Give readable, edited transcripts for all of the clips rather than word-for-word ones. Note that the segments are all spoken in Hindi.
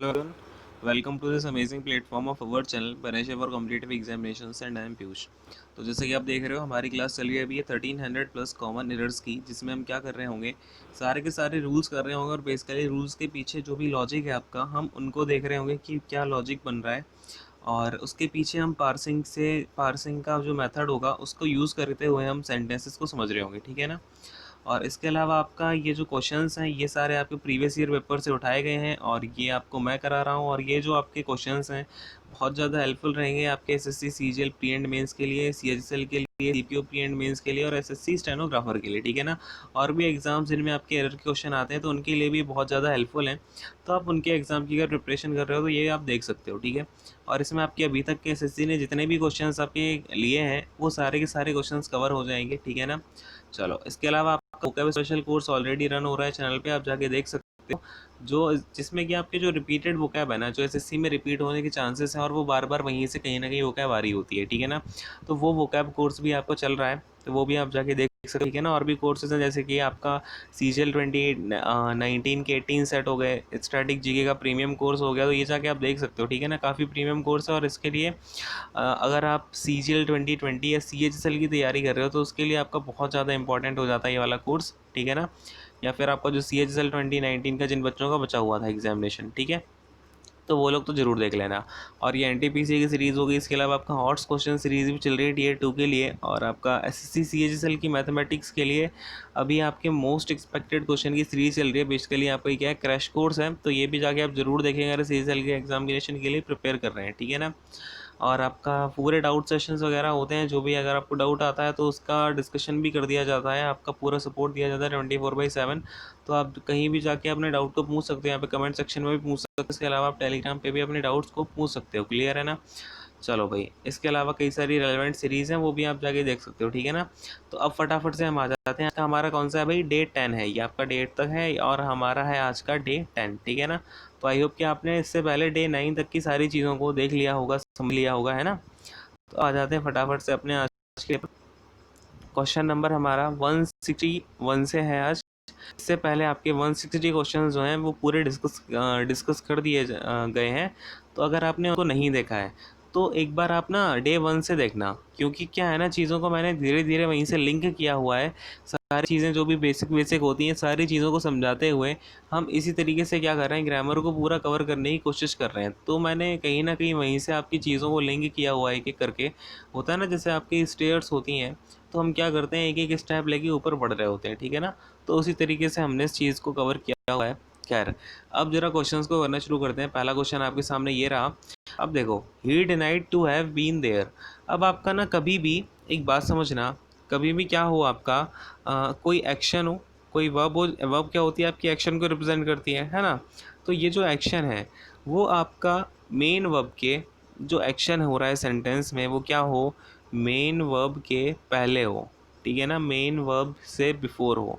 Hello everyone, welcome to this amazing platform of our channel Panesh for Competitive Examinations and I am Piyush. तो जैसे कि आप देख रहे हो हमारी क्लास चल रही है अभी ये 1300 प्लस कॉमन एरर्स की, जिसमें हम क्या कर रहे होंगे, सारे के सारे रूल्स कर रहे होंगे और बेसिकली रूल्स के पीछे जो भी लॉजिक है आपका, हम उनको देख रहे होंगे कि क्या लॉजिक बन रहा है। और उसके पीछे हम पार्सिंग का जो मेथड होगा उसको यूज़ करते हुए हम सेंटेंसेस को समझ रहे होंगे, ठीक है ना। और इसके अलावा आपका ये जो क्वेश्चंस हैं ये सारे आपके प्रीवियस ईयर पेपर से उठाए गए हैं और ये आपको मैं करा रहा हूँ। और ये जो आपके क्वेश्चंस हैं बहुत ज़्यादा हेल्पफुल रहेंगे आपके SSC CGL pre and mains के लिए, सीएचएसएल के लिए, सीपीओ प्री एंड मेंस के लिए और एसएससी स्टेनोग्राफर के लिए, ठीक है ना। और भी एग्जाम्स जिनमें आपके एरर के क्वेश्चन आते हैं तो उनके लिए भी बहुत ज़्यादा हेल्पफुल हैं। तो आप उनके एग्ज़ाम की अगर प्रिपरेशन कर रहे हो तो ये आप देख सकते हो, ठीक है। और इसमें आपके अभी तक के एसएससी ने जितने भी क्वेश्चन आपके लिए हैं वो सारे के सारे क्वेश्चन कवर हो जाएंगे, ठीक है ना। चलो, इसके अलावा आपका vocab special course already run हो रहा है चैनल पे, आप जाके देख सकते हो, जो जिसमें कि आपके जो रिपीटेड वोकैब है ना, जो एसएससी में रिपीट होने के चांसेस हैं और वो बार बार वहीं से कहीं ना कहीं वोकैब आ रही होती है, ठीक है ना। तो वो वोकैब कोर्स भी आपको चल रहा है, तो वो भी आप जाके देख सकते हो, ठीक है ना। और भी कोर्सेज हैं जैसे कि आपका सीजीएल 2019 के 18 सेट हो गए, स्टैटिक जीके का प्रीमियम कोर्स हो गया, तो ये जाके आप देख सकते हो, ठीक है ना। काफ़ी प्रीमियम कोर्स है और इसके लिए अगर आप सी जी एल 2020 या सी एच एस एल की तैयारी कर रहे हो तो उसके लिए आपका बहुत ज़्यादा इंपॉर्टेंट हो जाता है ये वाला कोर्स, ठीक है ना। या फिर आपका जो सी एच एस एल 2019 का जिन बच्चों का बचा हुआ था एग्जामिनेशन, ठीक है, तो वो लोग तो ज़रूर देख लेना। और ये एन टी पी सी की सीरीज़ होगी, इसके अलावा आपका हॉट्स क्वेश्चन सीरीज़ भी चल रही है टीयर 2 के लिए, और आपका S S C C H S L की मैथमेटिक्स के लिए अभी आपके मोस्ट एक्सपेक्टेड क्वेश्चन की सीरीज़ चल रही है। बेसिकली आपका क्या है, क्रैश कोर्स है, तो ये भी जाके आप जरूर देखेंगे अगर सी एच एस एल के एग्जामिनेशन के लिए प्रिपेयर कर रहे हैं, ठीक है ना। और आपका पूरे डाउट सेशंस वगैरह होते हैं, जो भी अगर आपको डाउट आता है तो उसका डिस्कशन भी कर दिया जाता है, आपका पूरा सपोर्ट दिया जाता है 24/7। तो आप कहीं भी जाके अपने डाउट को पूछ सकते हो, यहाँ पे कमेंट सेक्शन में भी पूछ सकते हो, इसके अलावा आप टेलीग्राम पे भी अपने डाउट्स को पूछ सकते हो, क्लियर है ना। चलो भाई, इसके अलावा कई सारी रेलेवेंट सीरीज़ हैं वो भी आप जाके देख सकते हो, ठीक है ना। तो अब फटाफट से हम आ जाते हैं, आज का हमारा कौन सा है भाई, डे 10 है, ये आपका डे 8 तक है और हमारा है आज का डे 10, ठीक है ना। तो आई होप कि आपने इससे पहले डे 9 तक की सारी चीज़ों को देख लिया होगा, समझ लिया होगा, है ना। तो आ जाते हैं फटाफट से अपने आज के क्वेश्चन नंबर हमारा 161 से है आज। इससे पहले आपके 160 क्वेश्चन जो हैं वो पूरे डिस्कस कर दिए गए हैं। तो अगर आपने उनको नहीं देखा है तो एक बार आप ना डे 1 से देखना, क्योंकि क्या है ना, चीज़ों को मैंने धीरे धीरे वहीं से लिंक किया हुआ है। सारी चीज़ें जो भी बेसिक बेसिक होती हैं सारी चीज़ों को समझाते हुए हम इसी तरीके से क्या कर रहे हैं, ग्रामर को पूरा कवर करने की कोशिश कर रहे हैं। तो मैंने कहीं ना कहीं वहीं से आपकी चीज़ों को लिंक किया हुआ है एक एक करके। होता है ना, जैसे आपकी स्टेयर्स होती हैं तो हम क्या करते हैं, एक एक स्टेप लेके ऊपर बढ़ रहे होते हैं, ठीक है ना। तो उसी तरीके से हमने इस चीज़ को कवर किया हुआ है। खैर, अब जरा क्वेश्चंस को करना शुरू करते हैं। पहला क्वेश्चन आपके सामने ये रहा। अब देखो, he denied to have been there. अब आपका ना कभी भी एक बात समझना, कभी भी क्या हो आपका, कोई एक्शन हो, कोई वर्ब हो, वर्ब क्या होती है आपकी, एक्शन को रिप्रेजेंट करती है ना। तो ये जो एक्शन है वो आपका मेन वर्ब के, जो एक्शन हो रहा है सेंटेंस में वो क्या हो, मेन वर्ब के पहले हो, ठीक है ना, मेन वर्ब से बिफोर हो,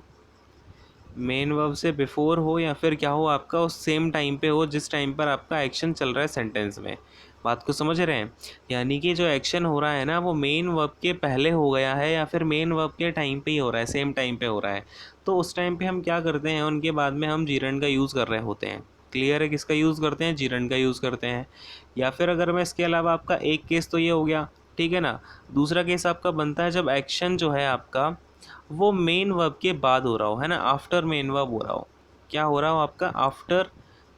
मेन वर्ब से बिफोर हो, या फिर क्या हो आपका उस सेम टाइम पे हो जिस टाइम पर आपका एक्शन चल रहा है सेंटेंस में। बात को समझ रहे हैं, यानी कि जो एक्शन हो रहा है ना वो मेन वर्ब के पहले हो गया है या फिर मेन वर्ब के टाइम पे ही हो रहा है, सेम टाइम पे हो रहा है। तो उस टाइम पे हम क्या करते हैं, उनके बाद में हम जीरंड का यूज़ कर रहे होते हैं। क्लियर है, किसका यूज़ करते हैं, जीरंड का यूज़ करते हैं। या फिर अगर मैं इसके अलावा आपका एक केस तो ये हो गया, ठीक है ना। दूसरा केस आपका बनता है जब एक्शन जो है आपका वो मेन वर्ब के बाद हो रहा हो, है ना, आफ्टर मेन वर्ब हो रहा हो। क्या हो रहा हो आपका, आफ्टर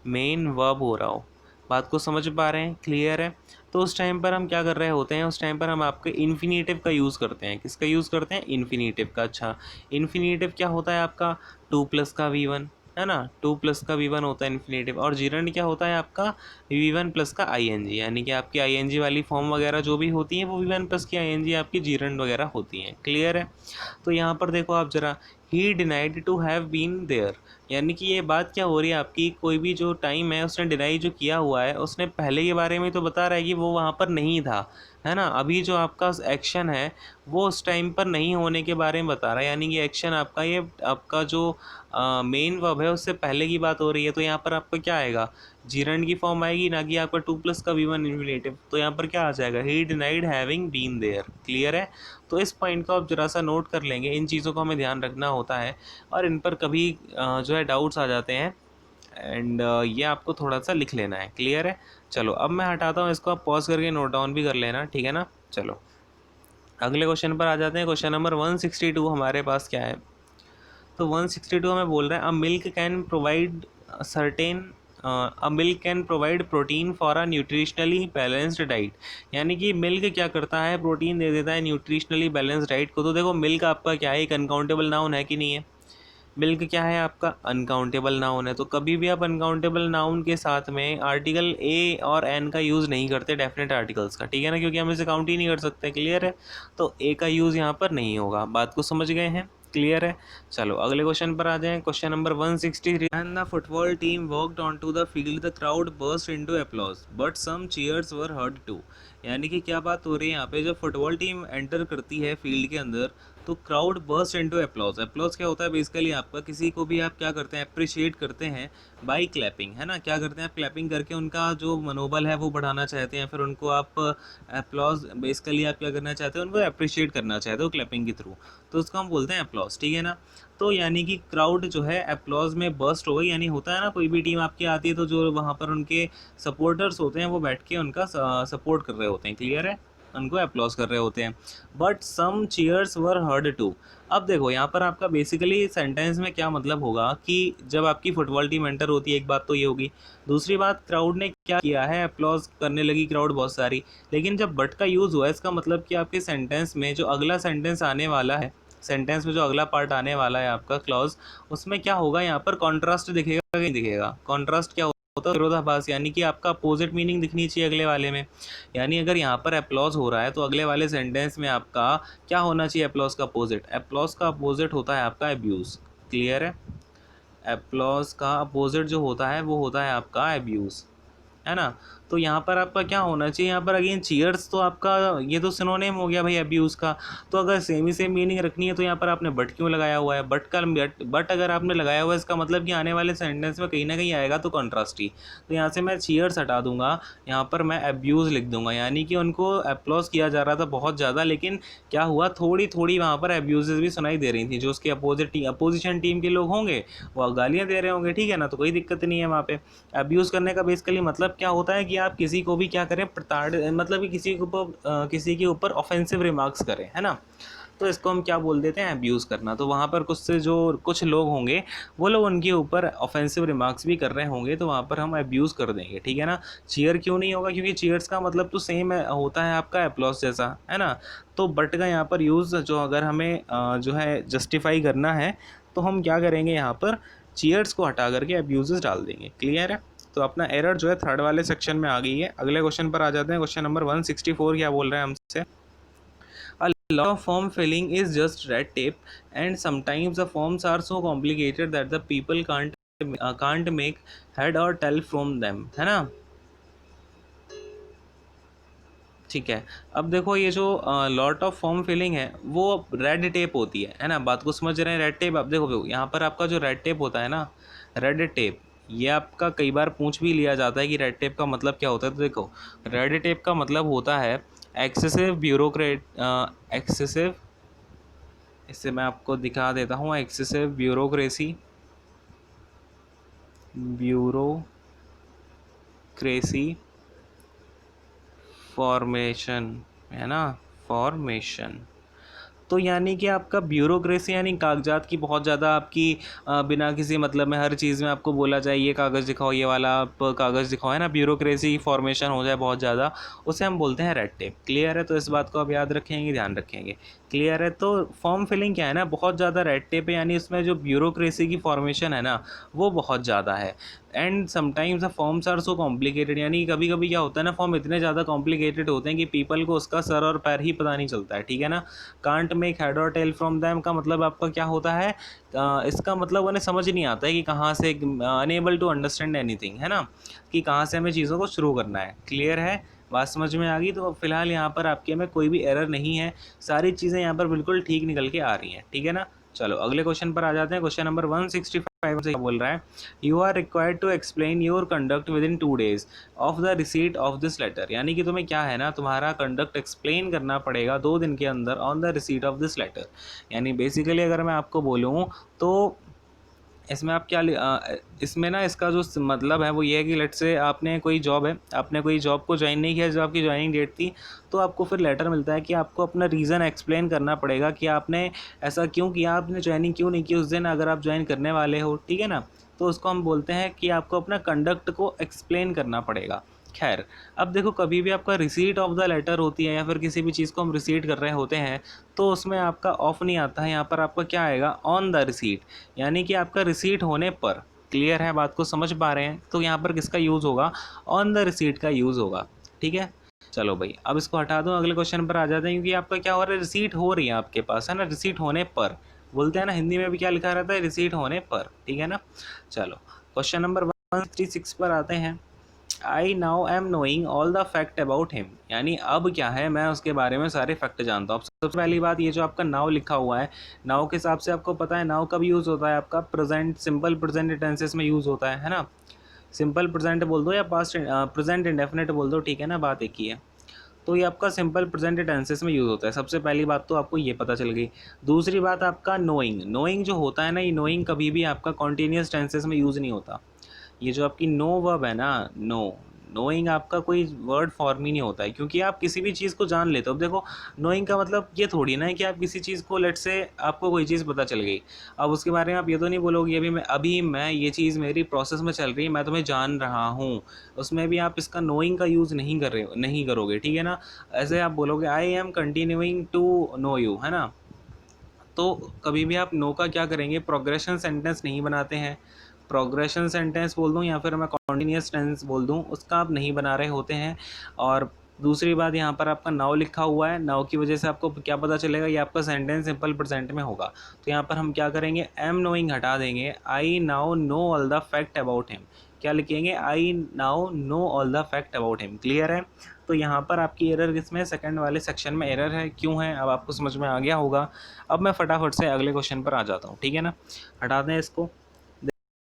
मेन वर्ब हो रहा हो। बात को समझ पा रहे हैं, क्लियर है। तो उस टाइम पर हम क्या कर रहे होते हैं, उस टाइम पर हम आपके इन्फिनेटिव का यूज़ करते हैं। किसका यूज़ करते हैं, इन्फिनेटिव का। अच्छा, इन्फिनेटिव क्या होता है आपका, 2 प्लस का V1, है ना, 2 प्लस का V1 होता है इन्फिनेटिव। और जीरंड क्या होता है आपका, V1 प्लस का ING, यानी कि आपकी ING वाली फॉर्म वगैरह जो भी होती है वो V1 प्लस की ING आपकी जीरंड वगैरह होती हैं, क्लियर है। तो यहाँ पर देखो आप ज़रा, he denied to have been there, यानी कि ये बात क्या हो रही है आपकी, कोई भी जो टाइम है उसने डिनाई जो किया हुआ है उसने पहले के बारे में तो बता रहा है कि वो वहाँ पर नहीं था, है ना। अभी जो आपका एक्शन है वो उस टाइम पर नहीं होने के बारे में बता रहा है, यानी कि एक्शन आपका, ये आपका जो मेन वर्ब है उससे पहले की बात हो रही है। तो यहाँ पर आपका क्या आएगा, जीरंड की फॉर्म आएगी, ना कि आपका 2 प्लस का V1 इन्फिनेटिव। तो यहाँ पर क्या आ जाएगा, he denied having been there, clear है। तो इस पॉइंट को आप जरा सा नोट कर लेंगे, इन चीज़ों को हमें ध्यान रखना होता है और इन पर कभी जो है डाउट्स आ जाते हैं एंड ये आपको थोड़ा सा लिख लेना है, क्लियर है। चलो अब मैं हटाता हूँ इसको, आप पॉज करके नोट डाउन भी कर लेना, ठीक है ना। चलो अगले क्वेश्चन पर आ जाते हैं। क्वेश्चन नंबर 162 हमारे पास क्या है, तो 162 हमें बोल रहा है a milk can provide certain a milk can provide protein for a nutritionally balanced diet. यानी कि मिल्क क्या करता है, प्रोटीन दे देता है न्यूट्रिशनली बैलेंस्ड डाइट को। तो देखो मिल्क आपका क्या है, एक अनकाउंटेबल नाउन है कि नहीं है। मिल्क क्या है आपका, अनकाउंटेबल नाउन है। तो कभी भी आप अनकाउंटेबल नाउन के साथ में आर्टिकल ए और एन का यूज़ नहीं करते, डेफिनेट आर्टिकल्स का, ठीक है ना, क्योंकि हम इसे काउंट ही नहीं कर सकते, क्लियर है। तो ए का यूज़ यहाँ पर नहीं होगा, बात को समझ गए हैं, क्लियर है। चलो अगले क्वेश्चन पर आ जाएं। Question number 163, and the football team walked on to the field the crowd burst into applause but some cheers were heard too. यानी कि क्या बात हो रही है यहाँ पे, जब फुटबॉल टीम एंटर करती है फील्ड के अंदर तो crowd burst into applause. Applause क्या होता है बेसिकली, आपका किसी को भी आप क्या करते हैं, अप्रिशिएट करते हैं बाई क्लैपिंग, है ना। क्या करते हैं आप, क्लैपिंग करके उनका जो मनोबल है वो बढ़ाना चाहते हैं, फिर उनको आप अप्लॉज, बेसिकली आप क्या करना चाहते हो, उनको अप्रिशिएट करना चाहते हो क्लैपिंग के थ्रू, तो उसको हम बोलते हैं अप्लॉज, ठीक है ना। तो यानी कि क्राउड जो है अप्लॉज में बर्स्ट हो गई, यानी होता है ना कोई भी टीम आपकी आती है तो जो वहाँ पर उनके सपोर्टर्स होते हैं वो बैठ के उनका सपोर्ट कर रहे होते हैं, क्लियर है, उनको अप्लॉज कर रहे होते हैं। But some cheers were heard too. अब देखो यहाँ पर आपका बेसिकली सेंटेंस में क्या मतलब होगा कि जब आपकी फुटबॉल टीम एंटर होती है, एक बात तो ये होगी, दूसरी बात क्राउड ने क्या किया है, अप्लॉज करने लगी क्राउड बहुत सारी। लेकिन जब बट का यूज़ हुआ, इसका मतलब कि आपके सेंटेंस में जो अगला सेंटेंस आने वाला है, सेंटेंस में जो अगला पार्ट आने वाला है आपका क्लॉज, उसमें क्या होगा, यहाँ पर कॉन्ट्रास्ट दिखेगा कि नहीं दिखेगा। कॉन्ट्रास्ट क्या होता है, विरोधाभास, यानी कि आपका अपोजिट मीनिंग दिखनी चाहिए अगले वाले में। यानी अगर यहाँ पर अप्लॉज हो रहा है तो अगले वाले सेंटेंस में आपका क्या होना चाहिए, अप्लॉज का अपोजिट। अप्लॉज का अपोजिट होता है आपका अब्यूज़, क्लियर है। अप्लॉज का अपोजिट जो होता है वो होता है आपका अब्यूज़, है ना। तो यहाँ पर आपका क्या होना चाहिए, यहाँ पर अगेन चीयर्स तो आपका ये तो सिनोनिम हो गया भाई अब्यूज़ का। तो अगर सेम ही सेम मीनिंग रखनी है तो यहाँ पर आपने बट क्यों लगाया हुआ है, बट अगर आपने लगाया हुआ है इसका मतलब कि आने वाले सेंटेंस में कहीं ना कहीं आएगा तो कॉन्ट्रास्ट ही। तो यहाँ से मैं चीयर्स हटा दूंगा, यहाँ पर मैं अब्यूज़ लिख दूंगा। यानी कि उनको अप्लॉज किया जा रहा था बहुत ज़्यादा, लेकिन क्या हुआ, थोड़ी थोड़ी वहाँ पर अब्यूज़ भी सुनाई दे रही थी। जो उसके अपोजिशन टीम के लोग होंगे वो गालियाँ दे रहे होंगे, ठीक है ना, तो कोई दिक्कत नहीं है वहाँ पे। अब्यूज़ करने का बेसिकली मतलब क्या होता है कि आप किसी को भी क्या करें, मतलब कि किसी के ऊपर ऑफेंसिव रिमार्क्स करें, है ना। तो इसको हम क्या बोल देते हैं, अब्यूज़ करना। तो वहाँ पर कुछ से जो कुछ लोग होंगे वो लोग उनके ऊपर ऑफेंसिव रिमार्क्स भी कर रहे होंगे, तो वहाँ पर हम अब्यूज़ कर देंगे, ठीक है ना। चीयर क्यों नहीं होगा, क्योंकि चीयर्स का मतलब तो सेम होता है आपका अप्लॉज जैसा, है ना। तो बट का यहाँ पर यूज़ जो अगर हमें जो है जस्टिफाई करना है तो हम क्या करेंगे, यहाँ पर चीयर्स को हटा करके अब्यूज़ डाल देंगे, क्लियर है। तो अपना एरर जो है थर्ड वाले सेक्शन में आ गई है। अगले क्वेश्चन पर आ जाते हैं। क्वेश्चन नंबर 164 क्या बोल रहे हैं हमसे, a lot of form filling is just red tape and sometimes the forms are so complicated that the people can't make head or tail from them, है ना। ठीक है, अब देखो ये जो लॉट ऑफ फॉर्म फिलिंग है वो रेड टेप होती है ना। बात को समझ रहे हैं, रेड टेप। अब देखो यहाँ पर आपका जो रेड टेप होता है ना, रेड टेप, ये आपका कई बार पूछ भी लिया जाता है कि रेड टेप का मतलब क्या होता है। तो देखो रेड टेप का मतलब होता है एक्सेसिव एक्सेसिव, इससे मैं आपको दिखा देता हूँ, एक्सेसिव ब्यूरोक्रेसी फॉर्मेशन, है ना, फॉर्मेशन। तो यानी कि आपका ब्यूरोक्रेसी यानी कागजात की बहुत ज़्यादा आपकी बिना किसी मतलब में हर चीज़ में आपको बोला जाए ये कागज़ दिखाओ, ये वाला आप कागज़ दिखाओ, है ना, ब्यूरोक्रेसी फॉर्मेशन हो जाए बहुत ज़्यादा, उसे हम बोलते हैं रेड टेप, क्लियर है। तो इस बात को आप याद रखेंगे, ध्यान रखेंगे, क्लियर है। तो फॉर्म फिलिंग क्या है ना, बहुत ज़्यादा रेड टेप है, यानी उसमें जो ब्यूरोक्रेसी की फॉर्मेशन है ना वो बहुत ज़्यादा है। And sometimes the forms are so complicated, यानी कभी कभी क्या होता है ना, फॉर्म इतने ज़्यादा कॉम्प्लिकेटेड होते हैं कि पीपल को उसका सर और पैर ही पता नहीं चलता है, ठीक है ना। कांट मेक हेड और टेल फ्रॉम दैम का मतलब आपका क्या होता है, इसका मतलब उन्हें समझ नहीं आता है कि कहाँ से, अनएबल टू अंडरस्टैंड एनीथिंग, है ना, कि कहाँ से हमें चीज़ों को शुरू करना है, क्लियर है। बात समझ में आ गई। तो फिलहाल यहाँ पर आपके में कोई भी एरर नहीं है, सारी चीज़ें यहाँ पर बिल्कुल ठीक निकल के आ रही हैं, ठीक है ना। चलो अगले क्वेश्चन पर आ जाते हैं। क्वेश्चन नंबर 165 से बोल रहा है, you are required to explain your conduct within 2 days of the receipt of this letter. यानी कि तुम्हें क्या है ना, तुम्हारा कंडक्ट एक्सप्लेन करना पड़ेगा 2 दिन के अंदर on the receipt of this letter. यानी बेसिकली अगर मैं आपको बोलूँ तो इसमें आप क्या इसमें ना इसका जो मतलब है वो ये है कि लेट से आपने कोई जॉब है, आपने कोई जॉब को ज्वाइन नहीं किया, जो आपकी ज्वाइनिंग डेट थी, तो आपको फिर लेटर मिलता है कि आपको अपना रीज़न एक्सप्लेन करना पड़ेगा कि आपने ऐसा क्यों किया, आपने ज्वाइनिंग क्यों नहीं की उस दिन, अगर आप ज्वाइन करने वाले हो, ठीक है ना। तो उसको हम बोलते हैं कि आपको अपना कंडक्ट को एक्सप्लेन करना पड़ेगा। खैर, अब देखो कभी भी आपका रिसीट ऑफ द लेटर होती है या फिर किसी भी चीज़ को हम रिसीट कर रहे होते हैं, तो उसमें आपका ऑफ नहीं आता है, यहाँ पर आपका क्या आएगा, ऑन द रिसीट, यानी कि आपका रिसीट होने पर। क्लियर है, बात को समझ पा रहे हैं? तो यहाँ पर किसका यूज़ होगा, ऑन द रिसीट का यूज़ होगा। ठीक है, चलो भाई अब इसको हटा दूँ, अगले क्वेश्चन पर आ जाते हैं, क्योंकि आपका क्या हो रहा है, रिसीट हो रही है आपके पास, है ना, रिसीट होने पर बोलते हैं ना, हिंदी में भी क्या लिखा रहता है, रिसीट होने पर, ठीक है ना। चलो क्वेश्चन नंबर 166 पर आते हैं। I now am knowing all the fact about him, यानी अब क्या है, मैं उसके बारे में सारे फैक्ट जानता हूँ। सबसे पहली बात, ये जो आपका नाउ लिखा हुआ है, नाउ के हिसाब से आपको पता है नाउ कब यूज़ होता है, आपका प्रेजेंट सिंपल प्रेजेंट टेंसेस में यूज़ होता है ना। सिंपल प्रेजेंट बोल दो या पास्ट प्रेजेंट इंडेफिनिट बोल दो, ठीक है ना, बात एक ही है। तो ये आपका सिंपल प्रेजेंट टेंसेस में यूज़ होता है। सबसे पहली बात तो आपको ये पता चल गई। दूसरी बात, आपका नोइंग, नोइंग जो होता है ना, ये नोइंग कभी भी आपका कॉन्टीन्यूस टेंसेस में यूज़ नहीं होता। ये जो आपकी नो वर्ब है ना, नो, नोइंग आपका कोई वर्ड फॉर्म ही नहीं होता है, क्योंकि आप किसी भी चीज़ को जान लेते हो। अब देखो, नोइंग का मतलब ये थोड़ी ना है कि आप किसी चीज़ को, लेट से आपको कोई चीज़ पता चल गई, अब उसके बारे में आप ये तो नहीं बोलोगे अभी मैं ये चीज़ मेरी प्रोसेस में चल रही है, मैं तुम्हें जान रहा हूँ, उसमें भी आप इसका नोइंग का यूज़ नहीं करोगे, ठीक है ना। ऐसे आप बोलोगे I am continuing to know you, है ना। तो कभी भी आप नो का क्या करेंगे, प्रोग्रेशन सेंटेंस नहीं बनाते हैं। प्रोग्रेशन सेंटेंस बोल दूं या फिर मैं कॉन्टीन्यूस टेंस बोल दूं, उसका आप नहीं बना रहे होते हैं। और दूसरी बात, यहाँ पर आपका नाउ लिखा हुआ है, नाउ की वजह से आपको क्या पता चलेगा, ये आपका सेंटेंस सिंपल प्रेजेंट में होगा। तो यहाँ पर हम क्या करेंगे, एम नोइंग हटा देंगे, I now know all the fact about him, क्या लिखेंगे, I now know all the fact about him. Clear है। तो यहाँ पर आपकी एरर किसमें, सेकंड वाले सेक्शन में एरर है। क्यों है, अब आपको समझ में आ गया होगा। अब मैं फटाफट से अगले क्वेश्चन पर आ जाता हूँ, ठीक है ना। हटा दें इसको।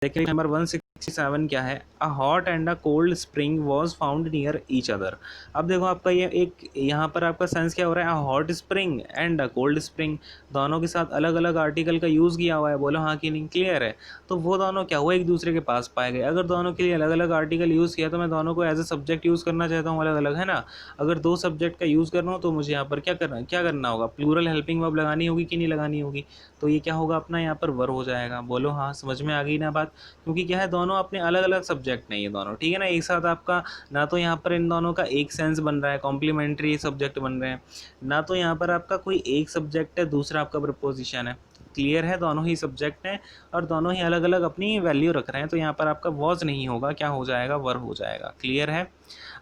देखिए नंबर 167 क्या है, a hot and a cold spring was found near each other. अब देखो आपका ये एक, यहाँ पर आपका सेंस क्या हो रहा है, a hot spring and a cold spring, दोनों के साथ अलग अलग आर्टिकल का यूज़ किया हुआ है, बोलो हाँ कि नहीं। क्लियर है। तो वो दोनों क्या हुआ, एक दूसरे के पास पाए गए। अगर दोनों के लिए अलग अलग आर्टिकल यूज़ किया, तो मैं दोनों को एज ए सब्जेक्ट यूज़ करना चाहता हूँ अलग अलग, है ना। अगर दो सब्जेक्ट का यूज़ करना हो तो मुझे यहाँ पर क्या करना होगा, प्लूरल हेल्पिंग वर्ब लगानी होगी कि नहीं लगानी होगी। तो ये क्या होगा अपना, यहाँ पर वर हो जाएगा। बोलो हाँ, समझ में आ गई ना बात। क्योंकि क्या है, दोनों अपने अलग अलग सब्जेक्ट नहीं है दोनों, ठीक है ना। एक साथ आपका ना तो यहाँ पर इन दोनों का एक सेंस बन रहा है, कॉम्प्लीमेंट्री सब्जेक्ट बन रहे हैं, ना तो यहाँ पर आपका कोई एक सब्जेक्ट है, दूसरा आपका प्रपोजिशन है। क्लियर है, दोनों ही सब्जेक्ट हैं और दोनों ही अलग अलग अपनी वैल्यू रख रहे हैं। तो यहाँ पर आपका वॉज नहीं होगा, क्या हो जाएगा, वर हो जाएगा। क्लियर है।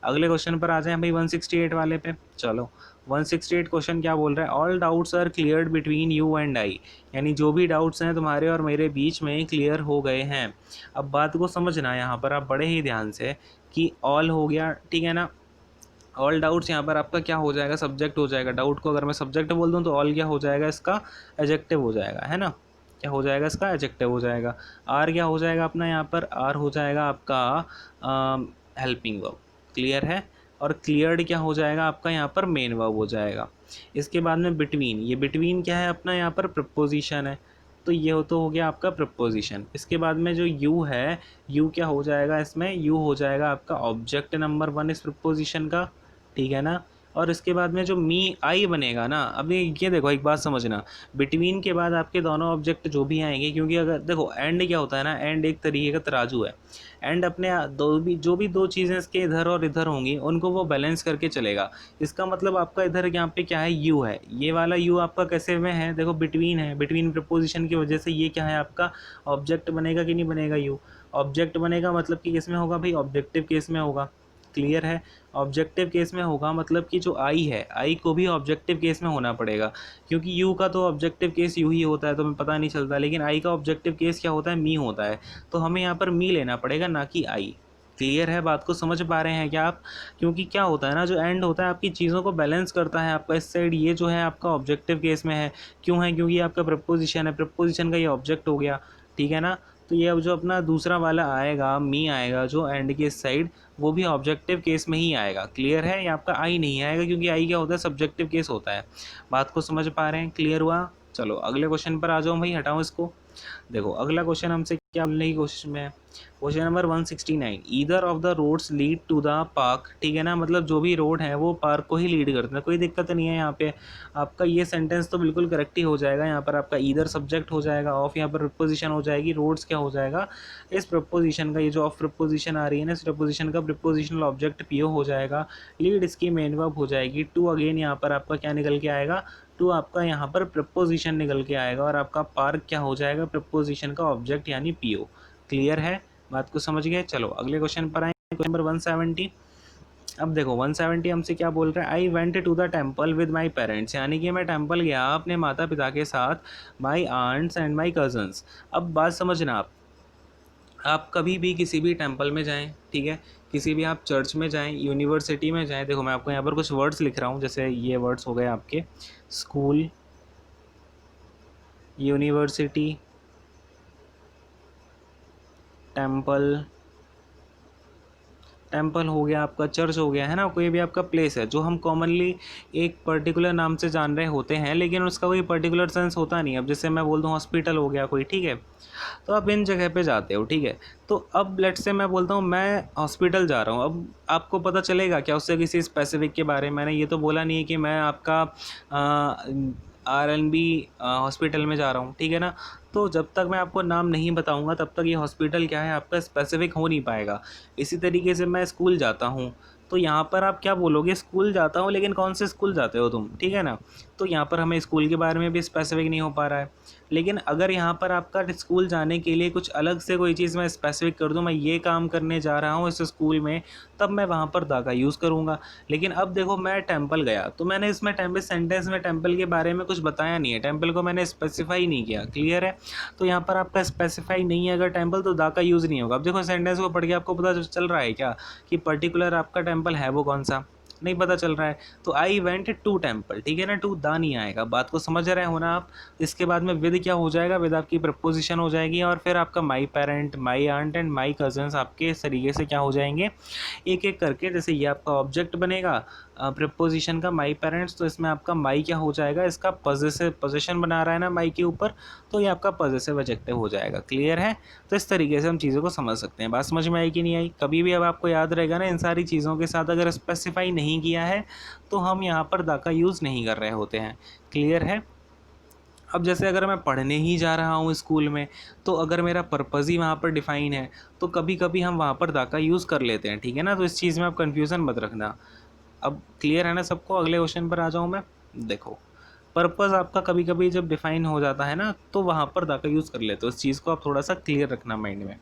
अगले क्वेश्चन पर आ जाएं भाई, 168 वाले पे। चलो 168 क्वेश्चन क्या बोल रहा है, all doubts are cleared between you and I, यानी जो भी डाउट्स हैं तुम्हारे और मेरे बीच में क्लियर हो गए हैं। अब बात को समझना यहाँ पर आप बड़े ही ध्यान से, कि ऑल हो गया, ठीक है ना। ऑल डाउट्स यहाँ पर आपका क्या हो जाएगा, सब्जेक्ट हो जाएगा। डाउट को अगर मैं सब्जेक्ट बोल दूँ तो ऑल क्या हो जाएगा, इसका एडजेक्टिव हो जाएगा, है ना। क्या हो जाएगा, इसका एडजेक्टिव हो जाएगा। आर क्या हो जाएगा अपना, यहाँ पर आर हो जाएगा आपका हेल्पिंग वर्ब। क्लियर है। और क्लियर्ड क्या हो जाएगा आपका, यहाँ पर मेन वर्ब हो जाएगा। इसके बाद में बिटवीन, ये बिटवीन क्या है अपना, यहाँ पर प्रपोजिशन है। तो ये हो गया आपका प्रपोजिशन। इसके बाद में जो यू है, यू क्या हो जाएगा इसमें, यू हो जाएगा आपका ऑब्जेक्ट नंबर 1 इस प्रपोजिशन का, ठीक है ना। और इसके बाद में जो मी आई बनेगा ना, अभी ये देखो एक बात समझना, बिटवीन के बाद आपके दोनों ऑब्जेक्ट जो भी आएंगे, क्योंकि अगर देखो एंड क्या होता है ना, एंड एक तरीके का तराजू है। एंड अपने जो भी दो चीज़ें इसके इधर और इधर होंगी, उनको वो बैलेंस करके चलेगा। इसका मतलब आपका इधर यहाँ पे क्या है, यू है, ये वाला यू आपका कैसे में है, देखो बिटवीन है, बिटवीन प्रपोजिशन की वजह से ये क्या है आपका ऑब्जेक्ट बनेगा कि नहीं बनेगा, यू ऑब्जेक्ट बनेगा। मतलब कि किस में होगा भाई, ऑब्जेक्टिव केस में होगा। क्लियर है। ऑब्जेक्टिव केस में होगा मतलब कि जो आई है, आई को भी ऑब्जेक्टिव केस में होना पड़ेगा, क्योंकि यू का तो ऑब्जेक्टिव केस यू ही होता है, तो हमें पता नहीं चलता, लेकिन आई का ऑब्जेक्टिव केस क्या होता है, मी होता है। तो हमें यहाँ पर मी लेना पड़ेगा, ना कि आई। क्लियर है, बात को समझ पा रहे हैं क्या आप। क्योंकि क्या होता है ना, जो एंड होता है आपकी चीज़ों को बैलेंस करता है आपका इस साइड, ये जो है आपका ऑब्जेक्टिव केस में है। क्यों है, क्योंकि आपका प्रपोजिशन है, प्रपोजिशन का ये ऑब्जेक्ट हो गया, ठीक है ना। तो ये अब जो अपना दूसरा वाला आएगा, मी आएगा जो एंड की साइड, वो भी ऑब्जेक्टिव केस में ही आएगा। क्लियर है, ये आपका आई नहीं आएगा, क्योंकि आई क्या होता है, सब्जेक्टिव केस होता है। बात को समझ पा रहे हैं, क्लियर हुआ। चलो अगले क्वेश्चन पर आ जाओ भाई, हटाओ इसको। देखो अगला क्वेश्चन हमसे क्या बोलने की कोशिश में है, question number 169, either of the roads lead to the park, ठीक है ना, मतलब जो भी रोड है वो पार्क को ही लीड करते हैं, कोई दिक्कत नहीं है यहाँ पे। आपका ये सेंटेंस तो बिल्कुल करेक्ट ही हो जाएगा, यहाँ पर आपका ईदर सब्जेक्ट हो जाएगा, ऑफ यहाँ पर प्रिपोजिशन हो जाएगी, रोड्स क्या हो जाएगा, इस प्रिपोजिशन का, ये जो ऑफ प्रिपोजिशन आ रही है ना, इस प्रिपोजिशन का प्रिपोजिशनल ऑब्जेक्ट पीओ हो जाएगा, लीड इसकी मेन वर्ब हो जाएगी, टू अगेन यहाँ पर आपका क्या निकल के आएगा, टू आपका यहाँ पर प्रपोजिशन निकल के आएगा, और आपका पार्क क्या हो जाएगा, प्रपोजिशन का ऑब्जेक्ट यानी पीओ। क्लियर है, बात को समझ गए। चलो अगले क्वेश्चन पर आए, क्वेश्चन नंबर 170। अब देखो 170 हमसे क्या बोल रहा है, I went to the temple with my parents, यानी कि मैं टेम्पल गया अपने माता पिता के साथ, माई आंट्स एंड माई कजन्स। अब बात समझना, आप कभी भी किसी भी टेम्पल में जाएं, ठीक है, किसी भी आप चर्च में जाएं, यूनिवर्सिटी में जाएं, देखो मैं आपको यहाँ पर कुछ वर्ड्स लिख रहा हूँ, जैसे ये वर्ड्स हो गए आपके, स्कूल, यूनिवर्सिटी, टेम्पल, टेम्पल हो गया आपका, चर्च हो गया, है ना, कोई भी आपका प्लेस है जो हम कॉमनली एक पर्टिकुलर नाम से जान रहे होते हैं, लेकिन उसका कोई पर्टिकुलर सेंस होता नहीं। अब जैसे मैं बोल दूँ हॉस्पिटल हो गया कोई, ठीक है, तो आप इन जगह पे जाते हो, ठीक है, तो अब लेट से मैं बोलता हूँ मैं हॉस्पिटल जा रहा हूँ, अब आपको पता चलेगा क्या उससे किसी स्पेसिफिक के बारे में? मैंने ये तो बोला नहीं है कि मैं आपका RNB हॉस्पिटल में जा रहा हूँ, ठीक है ना, तो जब तक मैं आपको नाम नहीं बताऊंगा तब तक ये हॉस्पिटल क्या है आपका स्पेसिफिक हो नहीं पाएगा। इसी तरीके से मैं स्कूल जाता हूँ, तो यहाँ पर आप क्या बोलोगे, स्कूल जाता हूँ, लेकिन कौन से स्कूल जाते हो तुम, ठीक है ना, तो यहाँ पर हमें स्कूल के बारे में भी स्पेसिफिक नहीं हो पा रहा है। लेकिन अगर यहाँ पर आपका स्कूल जाने के लिए कुछ अलग से कोई चीज़ मैं स्पेसिफिक कर दूँ, मैं ये काम करने जा रहा हूँ इस स्कूल में, तब मैं वहाँ पर दा का यूज़ करूँगा। लेकिन अब देखो मैं टेम्पल गया, तो मैंने इसमें टेम्पल सेंटेंस में टेम्पल के बारे में कुछ बताया नहीं है, टेम्पल को मैंने स्पेसिफाई नहीं किया। क्लियर है, तो यहाँ पर आपका स्पेसिफाई नहीं है अगर टेम्पल, तो दा का यूज़ नहीं होगा। अब देखो सेंटेंस को पढ़ के आपको पता चल रहा है क्या कि पर्टिकुलर आपका टेम्पल है वो कौन सा, नहीं पता चल रहा है। तो आई वेंट टू टेम्पल, ठीक है ना, टू दा नहीं आएगा, बात को समझ रहे हो ना आप। इसके बाद में विद क्या हो जाएगा, विद आपकी प्रपोजिशन हो जाएगी, और फिर आपका my parent, my aunt and my cousins आपके इस तरीके से क्या हो जाएंगे, एक एक करके। जैसे ये आपका ऑब्जेक्ट बनेगा प्रपोजिशन का माई पेरेंट्स, तो इसमें आपका माई क्या हो जाएगा, इसका पॉजेसिव, पोजीशन बना रहा है ना माई के ऊपर, तो ये आपका पॉजेसिव एडजेक्टिव हो जाएगा। क्लियर है, तो इस तरीके से हम चीज़ों को समझ सकते हैं। बात समझ में आई कि नहीं आई? कभी भी अब आपको याद रहेगा ना, इन सारी चीज़ों के साथ अगर स्पेसिफाई नहीं किया है तो हम यहाँ पर दा का यूज़ नहीं कर रहे होते हैं। क्लियर है। अब जैसे अगर मैं पढ़ने ही जा रहा हूँ स्कूल में, तो अगर मेरा पर्पज़ ही वहाँ पर डिफ़ाइन है, तो कभी कभी हम वहाँ पर दा का यूज़ कर लेते हैं, ठीक है ना, तो इस चीज़ में आप कन्फ्यूज़न मत रखना। अब क्लियर है ना सबको? अगले क्वेश्चन पर आ जाऊँ मैं। देखो पर्पज़ आपका कभी कभी जब डिफाइन हो जाता है ना, तो वहाँ पर दा का यूज़ कर लेते हो, इस चीज़ को आप थोड़ा सा क्लियर रखना माइंड में।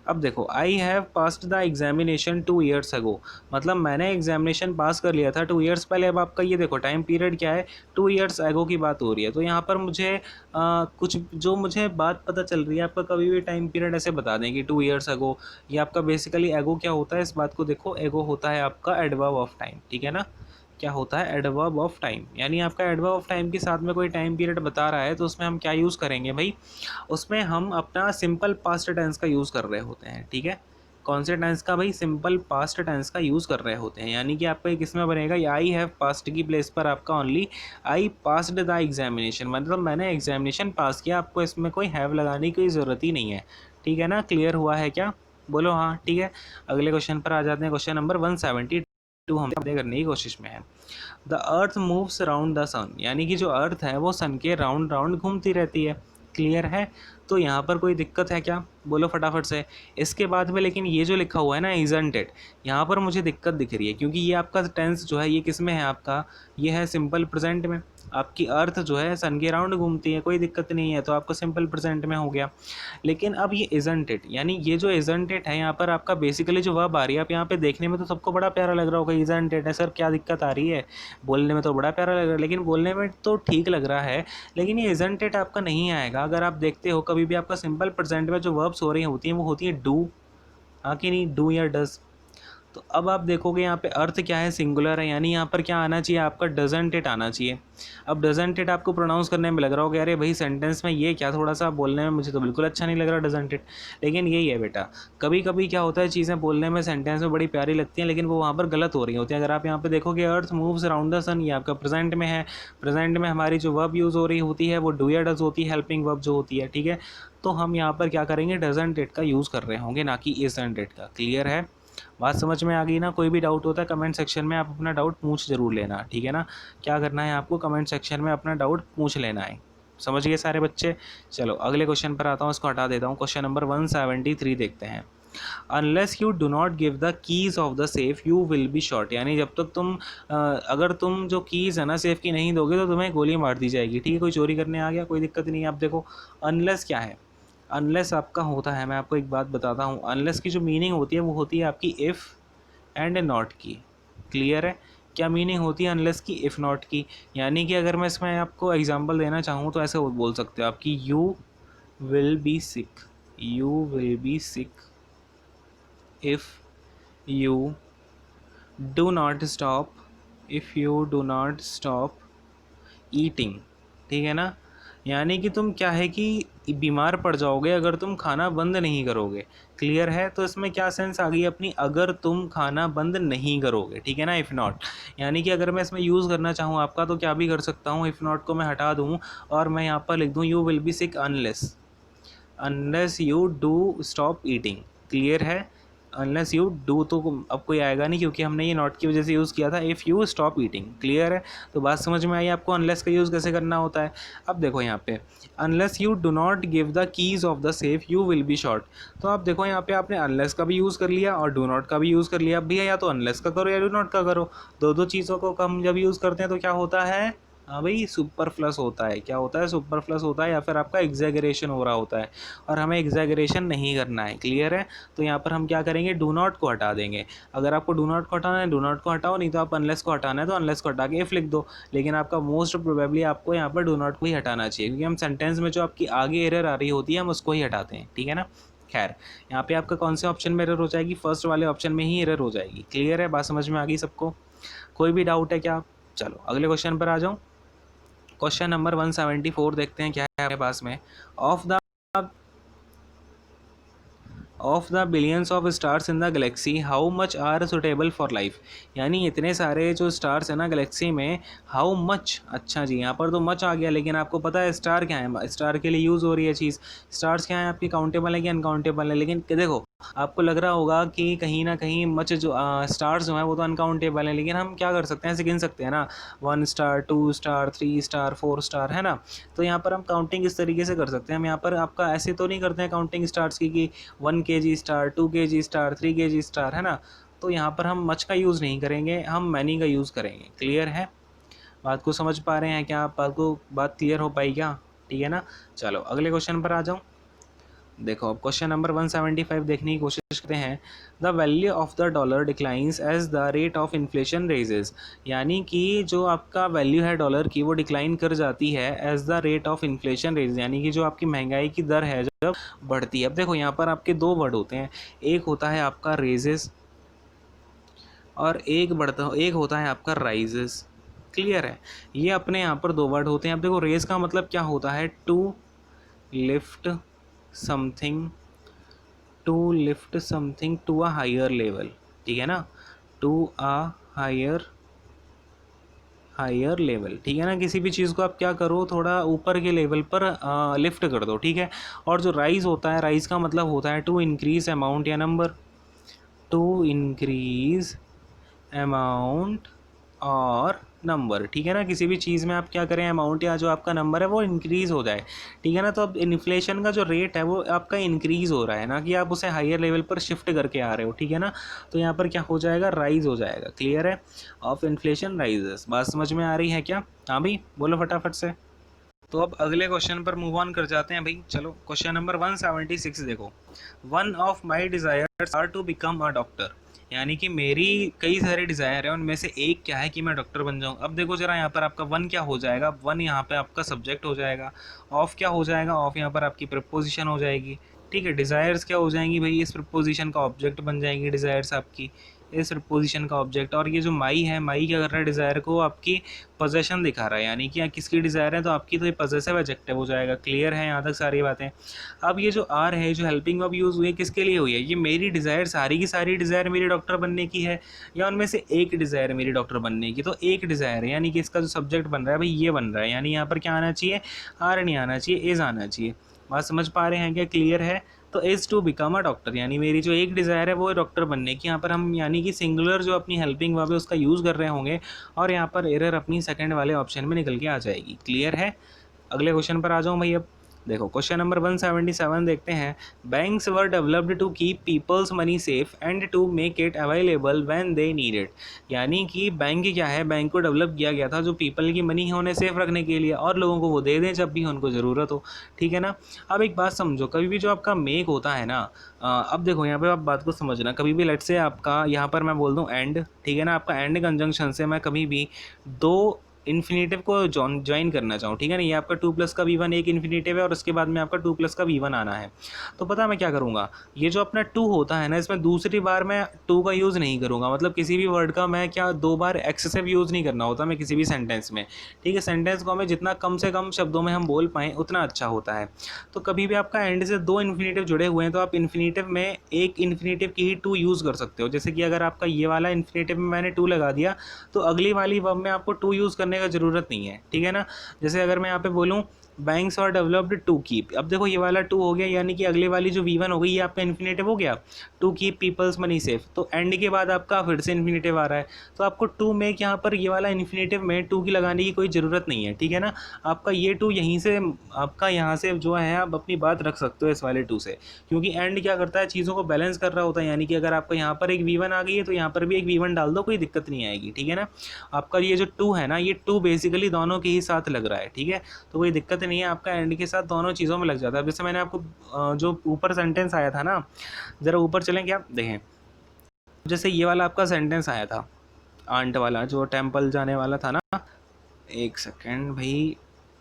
अब देखो I have passed the examination 2 years अगो, मतलब मैंने एग्जामिनेशन पास कर लिया था 2 years पहले। अब आपका ये देखो टाइम पीरियड क्या है, 2 years अगो की बात हो रही है, तो यहाँ पर मुझे कुछ जो मुझे बात पता चल रही है, आपका कभी भी टाइम पीरियड ऐसे बता दें कि 2 years अगो। ये आपका बेसिकली एगो क्या होता है, इस बात को देखो, एगो होता है आपका एडवर्ब ऑफ टाइम, ठीक है ना, क्या होता है, एडवर्ब ऑफ टाइम, यानी आपका एडवर्ब ऑफ टाइम के साथ में कोई टाइम पीरियड बता रहा है, तो उसमें हम क्या यूज़ करेंगे भाई, उसमें हम अपना सिंपल पास्ट टेंस का यूज़ कर रहे होते हैं, ठीक है। कौन से टेंस का भाई, सिंपल पास्ट टेंस का यूज़ कर रहे होते हैं, यानी कि आपका किस में बनेगा, आई हैव पास्ट की प्लेस पर आपका only I passed the examination, मतलब मैंने एग्जामिनेशन पास किया, आपको इसमें कोई हैव लगाने की ज़रूरत ही नहीं है, ठीक है ना। क्लियर हुआ है क्या, बोलो हाँ, ठीक है। अगले क्वेश्चन पर आ जाते हैं, क्वेश्चन नंबर 172 हम करने की कोशिश में है। The earth moves around the sun, यानी कि जो अर्थ है वो सन के राउंड राउंड घूमती रहती है। क्लियर है, तो यहाँ पर कोई दिक्कत है क्या, बोलो फटाफट से। इसके बाद में लेकिन ये जो लिखा हुआ है ना इजंट इट, यहाँ पर मुझे दिक्कत दिख रही है, क्योंकि ये आपका टेंस जो है ये किस में है आपका, ये है सिंपल प्रेजेंट में। आपकी अर्थ जो है सन के राउंड घूमती है, कोई दिक्कत नहीं है, तो आपका सिंपल प्रेजेंट में हो गया। लेकिन अब ये इजंट इट, यानी ये जो इजंट इट है यहाँ पर आपका बेसिकली जो वर्ब आ रही है, आप यहाँ पे देखने में तो सबको बड़ा प्यारा लग रहा होगा, इजंट इट है सर, क्या दिक्कत आ रही है, बोलने में तो बड़ा प्यारा लग रहा है, लेकिन बोलने में तो ठीक लग रहा है, लेकिन ये इजंट इट आपका नहीं आएगा। अगर आप देखते हो कभी भी आपका सिंपल प्रेजेंट में जो वर्ब्स हो रही होती हैं वो होती है डू, हाँ कि नहीं, डू या डज। तो अब आप देखोगे यहाँ पे अर्थ क्या है, सिंगुलर है, यानी यहाँ पर क्या आना चाहिए आपका, डजंट इट आना चाहिए। अब डजंट इट आपको प्रोनाउंस करने में लग रहा होगा अरे भाई सेंटेंस में ये क्या, थोड़ा सा बोलने में मुझे तो बिल्कुल अच्छा नहीं लग रहा डजंट इट, लेकिन यही है बेटा, कभी कभी क्या होता है चीज़ें बोलने में सेंटेंस में बड़ी प्यारी लगती हैं लेकिन वो वहाँ पर गलत हो रही होती हैं। अगर आप यहाँ पे देखोगे अर्थ मूव्स अराउंड द सन, ये आपका प्रेजेंट में है, प्रेजेंट में हमारी जो वर्ब यूज़ हो रही होती है वो डू या डज होती है, हेल्पिंग वर्ब जो होती है, ठीक है। तो हम यहाँ पर क्या करेंगे, डजंट इट का यूज़ कर रहे होंगे, ना कि इजंट इट का। क्लियर है, बात समझ में आ गई ना? कोई भी डाउट होता है कमेंट सेक्शन में आप अपना डाउट पूछ जरूर लेना, ठीक है ना। क्या करना है आपको, कमेंट सेक्शन में अपना डाउट पूछ लेना है। समझ गए सारे बच्चे? चलो अगले क्वेश्चन पर आता हूँ, इसको हटा देता हूँ। क्वेश्चन नंबर 173 देखते हैं। Unless you do not give the keys of the safe you will be shot, यानी जब तक तुम अगर तुम जो कीज़ है ना सेफ की नहीं दोगे तो तुम्हें गोली मार दी जाएगी, ठीक है। कोई चोरी करने आ गया, कोई दिक्कत नहीं है। आप देखो अनलेस क्या है, अनलेस आपका होता है, मैं आपको एक बात बताता हूँ, अनलेस की जो मीनिंग होती है वो होती है आपकी इफ़ एंड नॉट की। क्लियर है, क्या मीनिंग होती है अनलेस की, इफ़ नॉट की। यानी कि अगर मैं इसमें आपको एग्जांपल देना चाहूँ तो ऐसे बोल सकते हो आपकी you will be sick, you will be sick if you do not stop, if you do not stop eating, ठीक है ना। यानी कि तुम क्या है कि बीमार पड़ जाओगे अगर तुम खाना बंद नहीं करोगे। क्लियर है, तो इसमें क्या सेंस आ गई अपनी, अगर तुम खाना बंद नहीं करोगे, ठीक है ना। इफ़ नॉट, यानी कि अगर मैं इसमें यूज़ करना चाहूँ आपका तो क्या भी कर सकता हूँ, इफ़ नॉट को मैं हटा दूँ और मैं यहाँ पर लिख दूँ you will be sick unless, unless you do stop eating. Clear है, अनलेस यू डू तो अब कोई आएगा नहीं क्योंकि हमने ये नॉट की वजह से यूज़ किया था, if you stop eating. Clear है, तो बात समझ में आई आपको अनलेस का यूज़ कैसे करना होता है। अब देखो यहाँ पे unless you do not give the keys of the safe you will be shot, तो आप देखो यहाँ पे आपने अनलेस का भी यूज़ कर लिया और डू नॉट का भी यूज़ कर लिया। अब भैया या तो अनलेस का करो या डू नॉट का करो, दो चीज़ों को हम जब यूज़ करते हैं तो क्या होता है, हाँ भाई सुपर प्लस होता है। क्या होता है, सुपर प्लस होता है, या फिर आपका एग्जैगरेशन हो रहा होता है और हमें एग्जैगरेशन नहीं करना है। क्लियर है, तो यहाँ पर हम क्या करेंगे, डू नॉट को हटा देंगे। अगर आपको डू नॉट को हटाना है डू नॉट को हटाओ, नहीं तो आप अनलेस को हटाना है तो अनलेस को हटा के इफ लिख दो। लेकिन आपका मोस्ट प्रोबेबली आपको यहाँ पर डू नॉट को ही हटाना चाहिए क्योंकि हम सेंटेंस में जो आपकी आगे एरर आ रही होती है हम उसको ही हटाते हैं, ठीक है ना। खैर, यहाँ पे आपका कौन से ऑप्शन में एरर हो जाएगी, फर्स्ट वाले ऑप्शन में ही एरर हो जाएगी। क्लियर है, बात समझ में आ गई सबको? कोई भी डाउट है क्या? चलो अगले क्वेश्चन पर आ जाऊँ। क्वेश्चन नंबर 174 देखते हैं क्या है हमारे पास में। Of the billions of stars in the galaxy how much are suitable for life, यानी इतने सारे जो स्टार्स हैं ना गैलेक्सी में, हाउ मच, अच्छा जी यहाँ पर तो मच आ गया, लेकिन आपको पता है स्टार क्या है, स्टार के लिए यूज़ हो रही है चीज़, स्टार्स क्या है आपकी, काउंटेबल है कि अनकाउंटेबल है। लेकिन देखो आपको लग रहा होगा कि कहीं ना कहीं मच जो स्टार्स जो हैं वो तो अनकाउंटेबल हैं, लेकिन हम क्या कर सकते हैं, ऐसे गिन सकते हैं ना, 1 स्टार 2 स्टार 3 स्टार 4 स्टार, है ना। तो यहाँ पर हम काउंटिंग इस तरीके से कर सकते हैं। हम यहाँ पर आपका ऐसे तो नहीं करते हैं काउंटिंग स्टार्स की कि 1 kg star 2 kg star 3 kg star, है ना। तो यहाँ पर हम मच का यूज़ नहीं करेंगे, हम मैनी का यूज़ करेंगे। क्लियर है, बात को समझ पा रहे हैं क्या आप? बात क्लियर हो पाई क्या? ठीक है ना। चलो अगले क्वेश्चन पर आ जाऊँ। देखो अब क्वेश्चन नंबर 175 देखने की कोशिश करते हैं। The value of the dollar declines as the rate of inflation rises, यानी कि जो आपका वैल्यू है डॉलर की वो डिक्लाइन कर जाती है as the rate of inflation rises, यानी कि जो आपकी महंगाई की दर है जब बढ़ती है। अब देखो यहाँ पर आपके दो वर्ड होते हैं, एक होता है आपका रेजेस और एक होता है आपका राइजेस। क्लियर है, ये अपने यहाँ पर दो वर्ड होते हैं। अब देखो रेज का मतलब क्या होता है, to lift something, to lift something to a higher level, ठीक है ना, टू अ हायर लेवल, ठीक है ना। किसी भी चीज़ को आप क्या करो, थोड़ा ऊपर के लेवल पर लिफ्ट कर दो, ठीक है। और जो राइज होता है, राइज का मतलब होता है टू इंक्रीज अमाउंट या नंबर, टू इंक्रीज अमाउंट और नंबर, ठीक है ना। किसी भी चीज़ में आप क्या करें, अमाउंट या जो आपका नंबर है वो इंक्रीज़ हो जाए, ठीक है ना। तो अब इन्फ्लेशन का जो रेट है वो आपका इंक्रीज़ हो रहा है ना कि आप उसे हायर लेवल पर शिफ्ट करके आ रहे हो, ठीक है ना। तो यहाँ पर क्या हो जाएगा, राइज हो जाएगा। क्लियर है, ऑफ इन्फ्लेशन राइजेस। बात समझ में आ रही है क्या? हाँ भाई बोलो फटाफट से। तो अब अगले क्वेश्चन पर मूव ऑन कर जाते हैं भाई। चलो क्वेश्चन नंबर 176 देखो। One of my desires are to become a doctor, यानी कि मेरी कई सारे डिज़ायर है, उनमें से एक क्या है कि मैं डॉक्टर बन जाऊं। अब देखो जरा यहाँ पर आपका वन क्या हो जाएगा, वन यहाँ पे आपका सब्जेक्ट हो जाएगा, ऑफ क्या हो जाएगा, ऑफ यहाँ पर आपकी प्रपोजिशन हो जाएगी, ठीक है। डिज़ायर्स क्या हो जाएंगी भाई, इस प्रपोजिशन का ऑब्जेक्ट बन जाएंगी डिज़ायर्स आपकी, इस प्रपोजिशन का ऑब्जेक्ट। और ये जो माई है, माई क्या कर रहा है, डिज़ायर को आपकी पोजेशन दिखा रहा है, यानी कि किसकी डिज़ायर है तो आपकी, तो ये पॉजेसिव एडजेक्टिव हो जाएगा। क्लियर है यहाँ तक सारी बातें। अब ये जो आर है, जो हेल्पिंग वर्ब यूज़ हुई है, किसके लिए हुई है, ये मेरी डिज़ायर, सारी की सारी डिज़ायर मेरी डॉक्टर बनने की है या उनमें से एक डिज़ायर मेरी डॉक्टर बनने की, तो एक डिज़ायर है, यानी कि इसका जो सब्जेक्ट बन रहा है भाई ये बन रहा है, यानी यहाँ पर क्या आना चाहिए, आर नहीं आना चाहिए, इज़ आना चाहिए। बात समझ पा रहे हैं क्या, क्लियर है। तो is to become a doctor, यानी मेरी जो एक डिज़ायर है वो है डॉक्टर बनने की। यहाँ पर हम यानी कि सिंगुलर जो अपनी हेल्पिंग वर्ब है उसका यूज़ कर रहे होंगे और यहाँ पर एरर अपनी सेकंड वाले ऑप्शन में निकल के आ जाएगी। क्लियर है। अगले क्वेश्चन पर आ जाऊँ भाई। अब देखो क्वेश्चन नंबर 177 देखते हैं। Banks were developed to keep people's money safe and to make it available when they need it. यानी कि बैंक क्या है, बैंक को डेवलप किया गया था जो पीपल की मनी है उन्हें सेफ रखने के लिए, और लोगों को वो दे दें जब भी उनको ज़रूरत हो। ठीक है ना। अब एक बात समझो, कभी भी जो आपका मेक होता है ना, अब देखो यहाँ पे आप बात को समझना, कभी भी लेट से आपका यहाँ पर मैं बोल दूँ एंड, ठीक है ना, आपका एंड कंजंक्शन से मैं कभी भी दो इन्फिनेटिव को ज्वाइन करना चाहूँ, ठीक है ना, ये आपका 2 प्लस का v1 एक इन्फिनेटिव है और उसके बाद में आपका 2 प्लस का v1 आना है। तो पता मैं क्या करूँगा, ये जो अपना 2 होता है ना, इसमें दूसरी बार मैं 2 का यूज़ नहीं करूँगा, मतलब किसी भी वर्ड का मैं क्या 2 बार एक्सेसिव यूज़ नहीं करना होता मैं किसी भी सेंटेंस में। ठीक है, सेंटेंस को हमें जितना कम से कम शब्दों में हम बोल पाएँ उतना अच्छा होता है। तो कभी भी आपका एंड से 2 इन्फिनेटिव जुड़े हुए हैं तो आप इन्फिनेटिव में एक इन्फिनेटिव की ही 2 यूज़ कर सकते हो। जैसे कि अगर आपका ये वाला इन्फिनेटिव में मैंने 2 लगा दिया तो अगली वाली वर्ब में आपको 2 यूज़ करने का ज़रूरत नहीं है। ठीक है ना। जैसे अगर मैं यहाँ पे बोलूँ banks are developed to keep, अब देखो ये वाला 2 हो गया, यानी कि अगले वाली जो v1 हो गई ये आपका इन्फिनेटिव हो गया, to keep people's money safe. तो एंड के बाद आपका फिर से इन्फिनेटिव आ रहा है, तो आपको 2 में यहाँ पर ये वाला इन्फिनेटिव में 2 की लगाने की कोई ज़रूरत नहीं है। ठीक है ना। आपका ये 2 यहीं से, आपका यहाँ से जो है आप अपनी बात रख सकते हो इस वाले 2 से, क्योंकि एंड क्या करता है, चीज़ों को बैलेंस कर रहा होता है। यानी कि अगर आपका यहाँ पर एक v1 आ गई है तो यहाँ पर भी एक v1 डाल दो, कोई दिक्कत नहीं आएगी। ठीक है ना। आपका ये जो 2 है ना, ये 2 बेसिकली दोनों के ही साथ लग रहा है। ठीक है, तो कोई दिक्कत नहीं है, आपका एंड के साथ दोनों चीज़ों में लग जाता है। जैसे मैंने आपको जो ऊपर सेंटेंस आया था ना, ज़रा ऊपर चलें क्या, देखें। जैसे ये वाला आपका सेंटेंस आया था आंट वाला, जो टेम्पल जाने वाला था ना, एक सेकेंड भाई,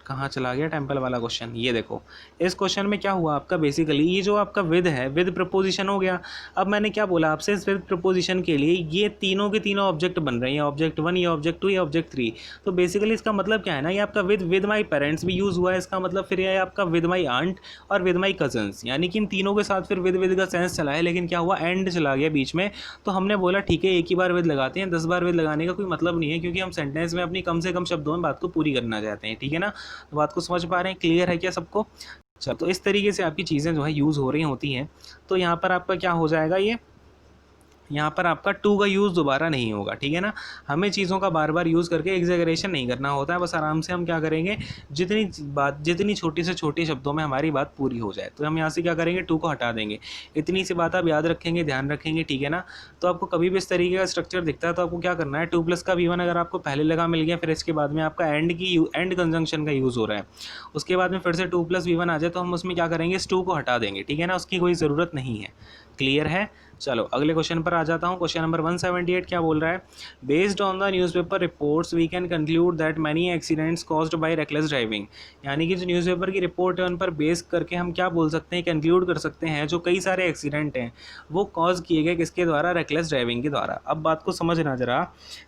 कहाँ चला गया टेम्पल वाला क्वेश्चन। ये देखो इस क्वेश्चन में क्या हुआ आपका, बेसिकली ये जो आपका विद है, विद प्रपोजिशन हो गया। अब मैंने क्या बोला आपसे, इस विद प्रपोजिशन के लिए ये तीनों के तीनों ऑब्जेक्ट बन रहे हैं, ऑब्जेक्ट 1, ये ऑब्जेक्ट 2, ये ऑब्जेक्ट 3। तो बेसिकली इसका मतलब क्या है ना, ये आपका विद माई पेरेंट्स भी यूज़ हुआ है, इसका मतलब फिर ये आपका विद माई आंट और विद माई कजन्स, यानी कि इन तीनों के साथ फिर विद का सेंस चला है, लेकिन क्या हुआ, एंड चला गया बीच में। तो हमने बोला ठीक है एक ही बार विद लगाते हैं, 10 बार विद लगाने का कोई मतलब नहीं है, क्योंकि हम सेंटेंस में अपनी कम से कम शब्दों में बात को पूरी करना चाहते हैं। ठीक है ना। तो बात को समझ पा रहे हैं, क्लियर है क्या सबको। चलो, तो इस तरीके से आपकी चीज़ें जो है यूज़ हो रही होती हैं। तो यहाँ पर आपका क्या हो जाएगा, ये यहाँ पर आपका 2 का यूज़ दोबारा नहीं होगा। ठीक है ना। हमें चीज़ों का बार बार यूज़ करके एग्जैगरेशन नहीं करना होता है, बस आराम से हम क्या करेंगे, जितनी छोटी से छोटी शब्दों में हमारी बात पूरी हो जाए, तो हम यहाँ से क्या करेंगे, 2 को हटा देंगे। इतनी सी बात आप याद रखेंगे, ध्यान रखेंगे। ठीक है ना। तो आपको कभी भी इस तरीके का स्ट्रक्चर दिखता है तो आपको क्या करना है, 2 प्लस का v1 अगर आपको पहले लगा मिल गया, फिर इसके बाद में आपका एंड कंजंक्शन का यूज़ हो रहा है, उसके बाद में फिर से 2 प्लस v1 आ जाए तो हम उसमें क्या करेंगे, इस 2 को हटा देंगे। ठीक है ना। उसकी कोई ज़रूरत नहीं है। क्लियर है। चलो अगले क्वेश्चन पर आ जाता हूँ। क्वेश्चन नंबर 178 क्या बोल रहा है, based on the newspaper reports we can conclude that many accidents caused by reckless driving. यानी कि जो न्यूज़पेपर की रिपोर्ट है उन पर बेस करके हम क्या बोल सकते हैं, कंक्लूड कर सकते हैं जो कई सारे एक्सीडेंट हैं वो कॉज किए गए किसके द्वारा, रेकलेस ड्राइविंग के द्वारा। अब बात को समझना जरा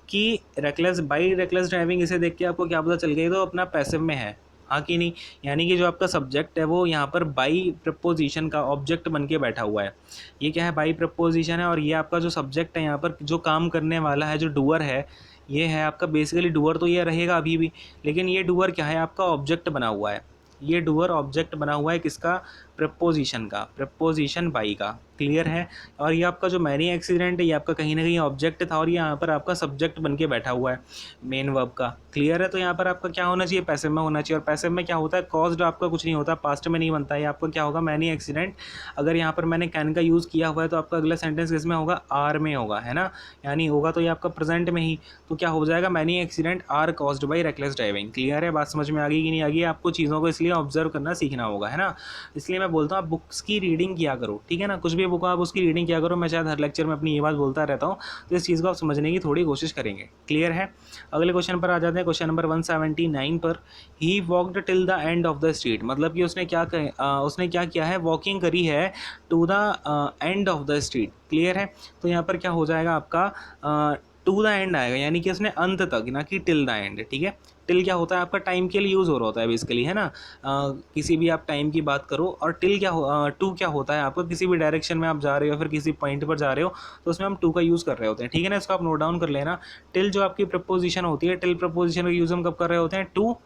कि रेकलेस ड्राइविंग इसे देख के आपको क्या पता चल गया, तो अपना पैसिव में है, हाँ कि नहीं। यानी कि जो आपका सब्जेक्ट है वो यहाँ पर बाई प्रपोजिशन का ऑब्जेक्ट बन के बैठा हुआ है। ये क्या है, बाई प्रपोजिशन है, और ये आपका जो सब्जेक्ट है यहाँ पर जो काम करने वाला है, जो डूअर है, ये है आपका बेसिकली डूअर तो ये रहेगा अभी भी, लेकिन ये डूअर क्या है, आपका ऑब्जेक्ट बना हुआ है। ये डूअर ऑब्जेक्ट बना हुआ है किसका, प्रपोजिशन का, प्रपोजिशन बाई का। क्लियर है। और ये आपका जो मैनी एक्सीडेंट है ये आपका कहीं ना कहीं ऑब्जेक्ट था और ये यहाँ पर आपका सब्जेक्ट बन के बैठा हुआ है मेन वर्ब का। क्लियर है। तो यहाँ पर आपका क्या होना चाहिए, पैसिव में होना चाहिए। और पैसिव में क्या होता है, कॉज्ड आपका कुछ नहीं होता, पास्ट में नहीं बनता है। आपका क्या होगा, मैनी एक्सीडेंट। अगर यहाँ पर मैंने कैन का यूज़ किया हुआ है तो आपका अगला सेंटेंस किस में होगा, आर में होगा, है ना। यानी होगा तो ये आपका प्रेजेंट में ही, तो क्या हो जाएगा, many accident are caused by reckless driving. Clear है। बात समझ में आ गई कि नहीं आ गई, आपको चीज़ों को इसलिए ऑब्जर्व करना सीखना होगा, है ना। इसलिए मैं मैं बोलता हूँ आप बुक्स की रीडिंग किया करो, ठीक है ना, कुछ भी बुक आप उसकी रीडिंग किया करो। मैं शायद हर लेक्चर में अपनी ये बात बोलता रहता हूँ, तो इस चीज़ को आप समझने की थोड़ी कोशिश करेंगे। क्लियर है। अगले क्वेश्चन पर आ जाते हैं, क्वेश्चन नंबर 179 पर। He walked till the end of the street, मतलब कि उसने क्या किया है, वॉकिंग करी है to the end of the street. Clear है। तो यहाँ पर क्या हो जाएगा आपका, टू द एंड आएगा, यानी कि उसने अंत तक, ना कि टिल द एंड। ठीक है। टिल क्या होता है आपका, टाइम के लिए यूज़ हो रहा होता है बेसिकली, है ना। किसी भी आप टाइम की बात करो, और टिल टू क्या होता है आपका, किसी भी डायरेक्शन में आप जा रहे हो, फिर किसी पॉइंट पर जा रहे हो, तो उसमें हम टू का यूज़ कर रहे होते हैं। ठीक है ना, इसको आप नोट डाउन कर लेना। टिल जो आपकी प्रपोजिशन होती है, टिल प्रपोजिशन का यूज़ हम कब कर रहे होते हैं, टू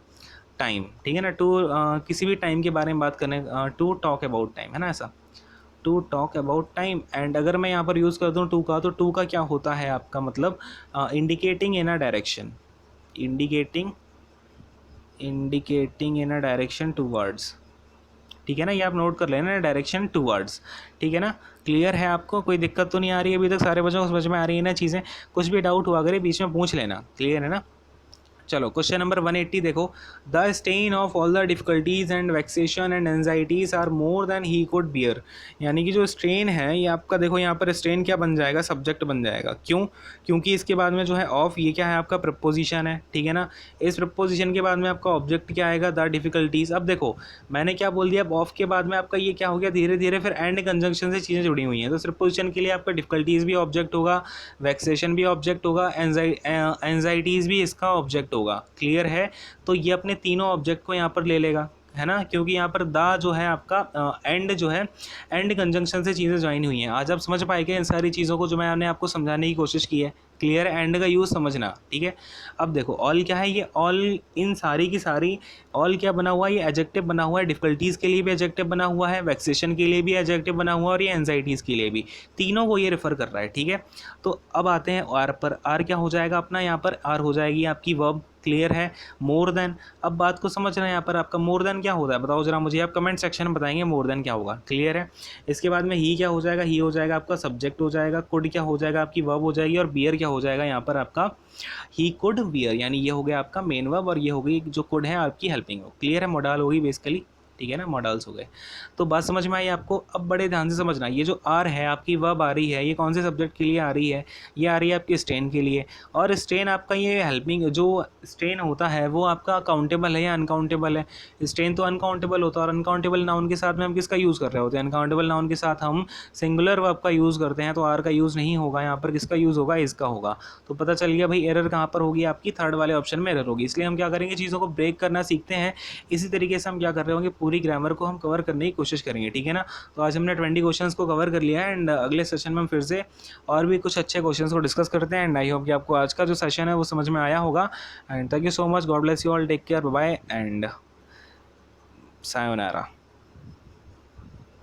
टाइम। ठीक है ना, टू किसी भी टाइम के बारे में बात करने, टू टॉक अबाउट टाइम, है ना, ऐसा, to talk about time. And अगर मैं यहाँ पर यूज़ कर दूँ टू का, तो टू का क्या होता है आपका, मतलब indicating in a direction, indicating in a direction towards. ठीक है ना, ये आप नोट कर लेना, डायरेक्शन टूवर्ड्स। ठीक है ना। क्लियर है, आपको कोई दिक्कत तो नहीं आ रही है अभी तक, सारे बच्चों को समझ में आ रही है ना चीज़ें। कुछ भी डाउट हुआ करे बीच में पूछ लेना। क्लियर है ना। चलो क्वेश्चन नंबर 180 देखो। The stain of all the difficulties and vexation and anxieties are more than he could bear, यानी कि जो स्ट्रेन है ये आपका, देखो यहाँ पर स्ट्रेन क्या बन जाएगा, सब्जेक्ट बन जाएगा। क्यों, क्योंकि इसके बाद में जो है ऑफ, ये क्या है आपका, प्रपोजिशन है। ठीक है ना। इस प्रपोजिशन के बाद में आपका ऑब्जेक्ट क्या आएगा, द डिफिकल्टीज। अब देखो मैंने क्या बोल दिया, अब ऑफ के बाद में आपका ये क्या हो गया, धीरे धीरे फिर एंड कंजंक्शन से चीज़ें जुड़ी हुई हैं, तो इस प्रपोजिशन के लिए आपका डिफिकल्टीज भी ऑब्जेक्ट होगा, वैक्सेशन भी ऑब्जेक्ट होगा, एंजाइटीज़ भी इसका ऑब्जेक्ट होगा। क्लियर है। तो ये अपने तीनों ऑब्जेक्ट को यहाँ पर ले लेगा, है ना, क्योंकि यहाँ पर द जो है आपका एंड जो है, एंड कंजंक्शन से चीज़ें ज्वाइन हुई हैं। आज आप समझ पाएंगे इन सारी चीज़ों को जो मैंने आपको समझाने की कोशिश की है। क्लियर है, एंड का यूज़ समझना। ठीक है। अब देखो ऑल क्या है, ये ऑल, इन सारी की सारी, ऑल क्या बना हुआ है, ये एडजेक्टिव बना हुआ है, डिफिकल्टीज़ के लिए भी एडजेक्टिव बना हुआ है, वैक्सेशन के लिए भी एडजेक्टिव बना हुआ है, और ये एंजाइटीज़ के लिए भी, तीनों को ये रेफर कर रहा है। ठीक है। तो अब आते हैं आर पर। आर क्या हो जाएगा अपना, यहाँ पर आर हो जाएगी आपकी वर्ब। क्लियर है। मोर देन, अब बात को समझ रहे हैं, यहाँ पर आपका मोर देन क्या होता है, बताओ जरा मुझे, आप कमेंट सेक्शन में बताएंगे मोर देन क्या होगा। क्लियर है। इसके बाद में ही क्या हो जाएगा, ही हो जाएगा आपका सब्जेक्ट हो जाएगा, कुड क्या हो जाएगा आपकी वर्ब हो जाएगी, और बियर क्या हो जाएगा यहाँ पर आपका, ही कुड बियर, यानी ये हो गया आपका मेन वर्ब, और ये हो गई जो कुड है आपकी हेल्पिंग वर्ब। क्लियर है, मॉडल होगी बेसिकली। ठीक है ना, मॉडल्स हो गए। तो बात समझ में आई आपको। अब बड़े ध्यान से समझना, ये जो आर है आपकी वर्ब आ रही है, ये कौन से सब्जेक्ट के लिए आ रही है, ये आ रही है आपकी स्ट्रेन के लिए। और स्ट्रेन आपका ये हेल्पिंग, जो स्ट्रेन होता है वो आपका काउंटेबल है या अनकाउंटेबल है। स्ट्रेन तो अनकाउंटेबल होता है, और अनकाउंटेबल नाउन के साथ में हम किसका यूज़ कर रहे होते हैं, अनकाउंटेबल नाउन के साथ हम सिंगुलर वर्ब का यूज़ करते हैं, तो आर का यूज़ नहीं होगा यहाँ पर, किसका यूज़ होगा, इसका होगा। तो पता चल गया भाई एरर कहाँ पर होगी, आपकी थर्ड वाले ऑप्शन में एरर होगी। इसलिए हम क्या करेंगे, चीज़ों को ब्रेक करना सीखते हैं। इसी तरीके से हम क्या कर रहे होंगे, पूरी ग्रामर को हम कवर करने की कोशिश करेंगे। ठीक है ना। तो आज हमने 20 क्वेश्चंस को कवर कर लिया है, एंड अगले सेशन में हम फिर से और भी कुछ अच्छे क्वेश्चंस को डिस्कस करते हैं। एंड आई होप कि आपको आज का जो सेशन है वो समझ में आया होगा। And thank you so much, god bless you all, take care, bye bye and sayonara.